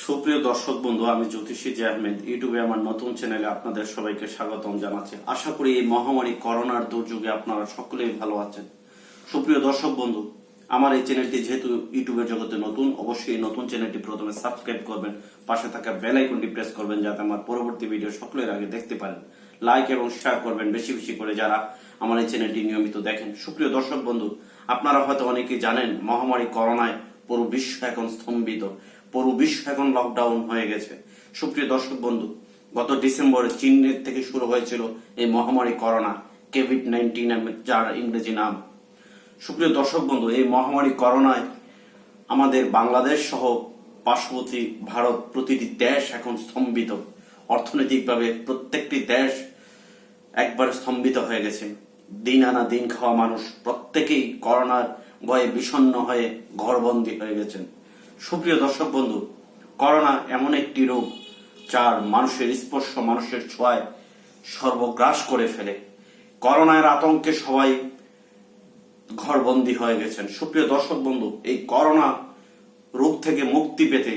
সুপ্রিয় দর্শক বন্ধু, আমি জ্যোতিষী জি আহমেদ ইউটিউবে আমার নতুন চ্যানেলে আপনাদের সবাইকে স্বাগতম জানাচ্ছি। আশা করি এই মহামারী করোনার দুর্যোগে আপনারা সকলেই ভালো আছেন। সুপ্রিয় দর্শক বন্ধু, আমার এই চ্যানেলটি যেহেতু ইউটিউবের জগতে নতুন, অবশ্যই এই নতুন চ্যানেলটি প্রথমে সাবস্ক্রাইব করবেন, পাশে থাকা বেল আইকনটি প্রেস করবেন যাতে আমার পরবর্তী ভিডিও সকলের আগে দেখতে পারেন। লাইক এবং শেয়ার করবেন বেশি বেশি করে যারা আমার এই চ্যানেলটি নিয়মিত দেখেন। সুপ্রিয় দর্শক বন্ধু, আপনারা হয়তো অনেকেই জানেন মহামারী করোনায় পুরো বিশ্ব এখন স্তম্ভিত, পুরো বিশ্ব এখন লকডাউন হয়ে গেছে। সুপ্রিয় দর্শক বন্ধু, গত ডিসেম্বরে চীনের থেকে শুরু হয়েছিল এই মহামারী করোনা, কোভিড-19 যার ইংরেজি নাম। সুপ্রিয় দর্শক বন্ধু, এই মহামারী করোনায় আমাদের বাংলাদেশ সহ পার্শ্ববর্তী ভারত প্রতিটি দেশ এখন স্তম্ভিত। অর্থনৈতিকভাবে প্রত্যেকটি দেশ একবার স্তম্ভিত হয়ে গেছে। দিন আনা দিন খাওয়া মানুষ প্রত্যেকেই করোনার ভয়ে বিষণ্ণ হয়ে ঘরবন্দী হয়ে গেছেন। সুপ্রিয় দর্শক বন্ধু, করোনা এমন একটি রোগ যার মানুষের স্পর্শ, মানুষের ছোঁয়ায় সর্বগ্রাস করে ফেলে। করোনার আতঙ্কে সবাই ঘরবন্দী হয়ে গেছেন। সুপ্রিয় দর্শক বন্ধু, এই করোনা রোগ থেকে মুক্তি পেতে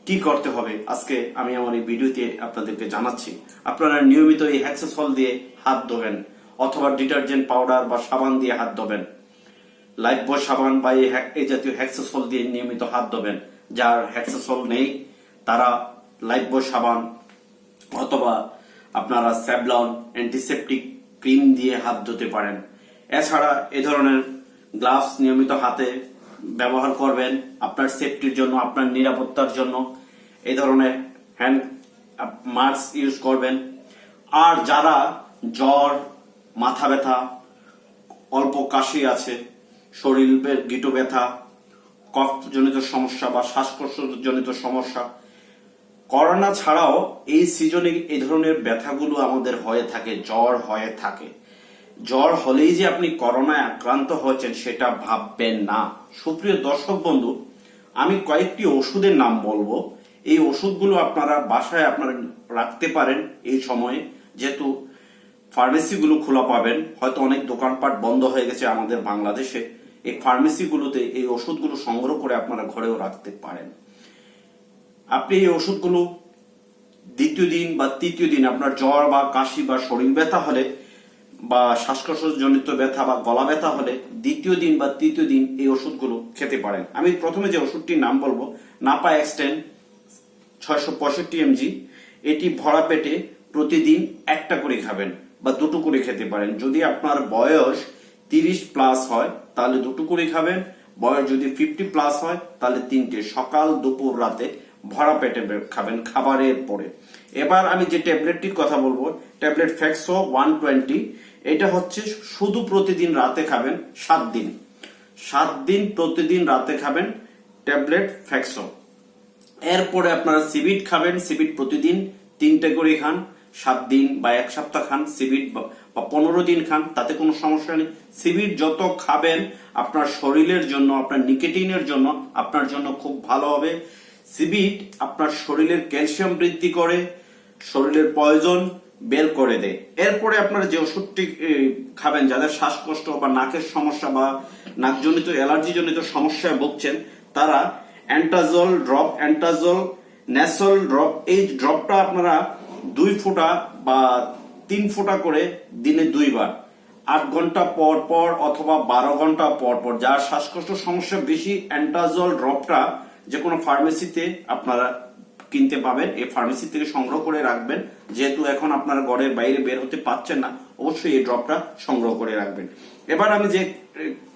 কি করতে হবে আজকে আমি আমার এই ভিডিওতে আপনাদেরকে জানাচ্ছি। আপনারা নিয়মিত এই হ্যাক্সোসল দিয়ে হাত ধোবেন অথবা ডিটারজেন্ট পাউডার বা সাবান দিয়ে হাত ধোবেন। লাইফবয় সাবান বা এই জাতীয় হ্যাক্সোসল দিয়ে নিয়মিত হাত ধোবেন। যার হ্যাক্সোসল নেই তারা লাইফবয় সাবান অথবা আপনারা স্যাভলন অ্যান্টিসেপটিক ক্রিম দিয়ে হাত ধুতে পারেন। এছাড়া এ ধরনের গ্লাভস নিয়মিত হাতে ব্যবহার করবেন আপনার সেফটির জন্য, আপনার নিরাপত্তার জন্য। এই ধরনের হ্যান্ড মাস্ক ইউজ করবেন। আর যারা জ্বর, মাথা ব্যথা, অল্প কাশি আছে, শরীরের গিঁটো ব্যথা, কফজনিত সমস্যা বা শ্বাসকষ্টজনিত সমস্যা, করোনা ছাড়াও এই সিজনে এই ধরনের ব্যথাগুলো আমাদের হয়ে থাকে, জ্বর হয়ে থাকে। জ্বর হলেই যে আপনি করোনায় আক্রান্ত হয়েছেন সেটা ভাববেন না। সুপ্রিয় দর্শক বন্ধু, আমি কয়েকটি ওষুধের নাম বলবো। এই ওষুধগুলো আপনারা বাসায় আপনারা রাখতে পারেন এই সময়ে, যেহেতু ফার্মেসিগুলো খোলা পাবেন। হয়তো অনেক দোকানপাট বন্ধ হয়ে গেছে আমাদের বাংলাদেশে। এই ফার্মেসিগুলোতে এই ওষুধগুলো সংগ্রহ করে আপনারা ঘরেও রাখতে পারেন। আপনি এই ওষুধগুলো দ্বিতীয় দিন বা তৃতীয় দিন আপনার জ্বর বা কাশি বা শরীর ব্যথা হলে বা শ্বাসকষ্টজনিত ব্যথা বা গলা ব্যথা হলে দ্বিতীয় দিন বা তৃতীয় দিন এই ওষুধগুলো খেতে পারেন। আমি প্রথমে যে ওষুধটির নাম বলবো, নাপা এক্সটেন 665 mg। এটি ভরা পেটে প্রতিদিন একটা করে খাবেন বা দুটো করে খেতে পারেন। যদি আপনার বয়স 30+ হয় তাহলে দুটো করে খাবেন, বয়স যদি 50+ হয় তাহলে তিনটে, সকাল দুপুর রাতে ভরা পেটে খাবেন খাবারের পরে। এবার আমি যে ট্যাবলেটটির কথা বলবো, ট্যাবলেট ফ্যাক্সো 120। এটা হচ্ছে শুধু প্রতিদিন রাতে খাবেন 7 দিন। 7 দিন প্রতিদিন রাতে খাবেন ট্যাবলেট ফ্যাক্সো। এরপরে আপনারা সিবিট খাবেন। সিবিট প্রতিদিন 3টে করে খান, 7 দিন বা 1 সপ্তাহ খান। সিবিট বা 15 দিন খান, তাতে কোনো সমস্যা নেই। সিবিট যত খাবেন আপনার শরীরের জন্য, আপনার নিকোটিনের জন্য, আপনার জন্য খুব ভালো হবে। সিবিট আপনার শরীরের ক্যালসিয়াম বৃদ্ধি করে, শরীরের পয়জন বের করে দেয়। এরপরে আপনারা যে ওষুধটি খাবেন, যাদের শ্বাসকষ্ট বা নাকের সমস্যা বা নাকজনিত অ্যালার্জি জনিত সমস্যায় ভুগছেন, তারা অ্যান্টাজল ড্রপ, অ্যান্টাজল ন্যাসল ড্রপ, এই ড্রপটা আপনারা 2 ফোঁটা বা 3 ফোঁটা করে দিনে 2 বার, 8 ঘন্টা পর পর অথবা 12 ঘন্টা পর পর। যার শ্বাসকষ্ট সমস্যা বেশি, অ্যান্টাজল ড্রপটা যে কোনো ফার্মেসিতে আপনারা কিনতে পাবেন। এই ফার্মেসি থেকে সংগ্রহ করে রাখবেন। যেহেতু এখন আপনারা ঘরের বাইরে বের হতে পারছেন না, অবশ্যই এই ড্রপটা সংগ্রহ করে রাখবেন। এবার আমি যে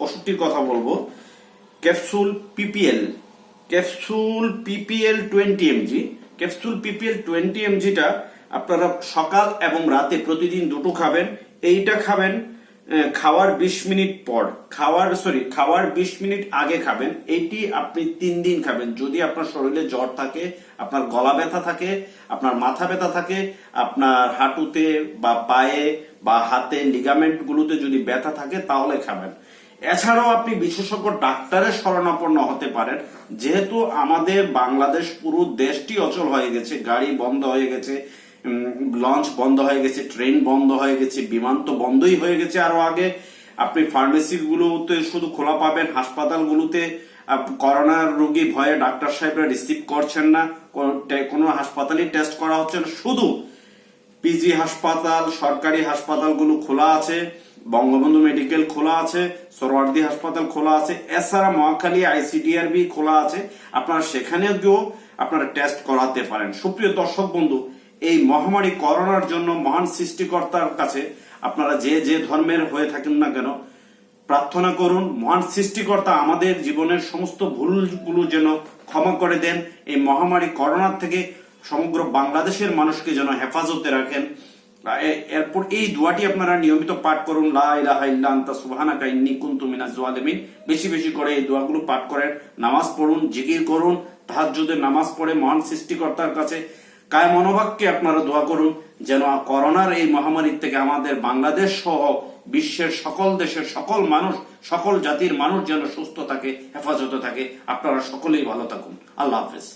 ওষুধটির কথা বলবো, capsule PPL, capsule PPL 20 mg। Capsule PPL 20 mgটা আপনারা সকাল এবং রাতে প্রতিদিন দুটো খাবেন। এইটা খাবেন খাওয়ার 20 মিনিট পর, খাওয়ার 20 মিনিট আগে খাবেন। এইটি আপনি 3 দিন খাবেন। যদি আপনার শরীরে জ্বর থাকে, আপনার গলা ব্যথা থাকে, আপনার মাথা ব্যথা থাকে, আপনার হাঁটুতে বা পায়ে বা হাতে লিগামেন্ট গুলোতে যদি ব্যথা থাকে তাহলে খাবেন। এছাড়াও আপনি বিশেষজ্ঞ ডাক্তারের শরণাপন্ন হতে পারেন। যেহেতু আমাদের বাংলাদেশ পুরো দেশটি অচল হয়ে গেছে, গাড়ি বন্ধ হয়ে গেছে, লঞ্চ বন্ধ হয়ে গেছে, ট্রেন বন্ধ হয়ে গেছে, বিমান তো বন্ধই হয়ে গেছে আরো আগে। আপনি ফার্মেসি গুলোতে শুধু খোলা পাবেন, হাসপাতালগুলোতে করোনার রোগী ভয়ে ডাক্তার সাহেবরা রিসিভ করছেন না, কোনো হাসপাতালে টেস্ট করা হচ্ছে না। শুধু পিজি হাসপাতাল, সরকারি হাসপাতালগুলো খোলা আছে, বঙ্গবন্ধু মেডিকেল খোলা আছে, সোহরাওয়ার্দী হাসপাতাল খোলা আছে, এছাড়া মহাখালী আইসিডিআরবি খোলা আছে। আপনারা সেখানে গিয়েও আপনারা টেস্ট করাতে পারেন। সুপ্রিয় দর্শক বন্ধু, এই মহামারী করোনার জন্য মহান সৃষ্টিকর্তার কাছে আপনারা যে যে ধর্মের হয়ে থাকেন না কেন প্রার্থনা করুন, মহান সৃষ্টিকর্তা আমাদের জীবনের সমস্ত ভুলগুলো যেন ক্ষমা করে দেন, এই মহামারী করোনার থেকে সমগ্র বাংলাদেশের মানুষকে যেন হেফাজতে রাখেন। এরপর এই দোয়াটি আপনারা নিয়মিত পাঠ করুন, লা ইলাহা ইল্লা আনতা সুবহানাকা ইন্নী কুনতু মিনাজ জালিমিন। বেশি বেশি করে এই দোয়াগুলো পাঠ করেন, নামাজ পড়ুন, জিকির করুন, তাহাজ্জুদের নামাজ পড়ে মহান সৃষ্টিকর্তার কাছে কায় মনোবাক্যে আপনারা দোয়া করুন যেন করোনার এই মহামারীর থেকে আমাদের বাংলাদেশ সহ বিশ্বের সকল দেশের সকল মানুষ, সকল জাতির মানুষ যেন সুস্থ থাকে, হেফাজতে থাকে। আপনারা সকলেই ভালো থাকুন। আল্লাহ হাফেজ।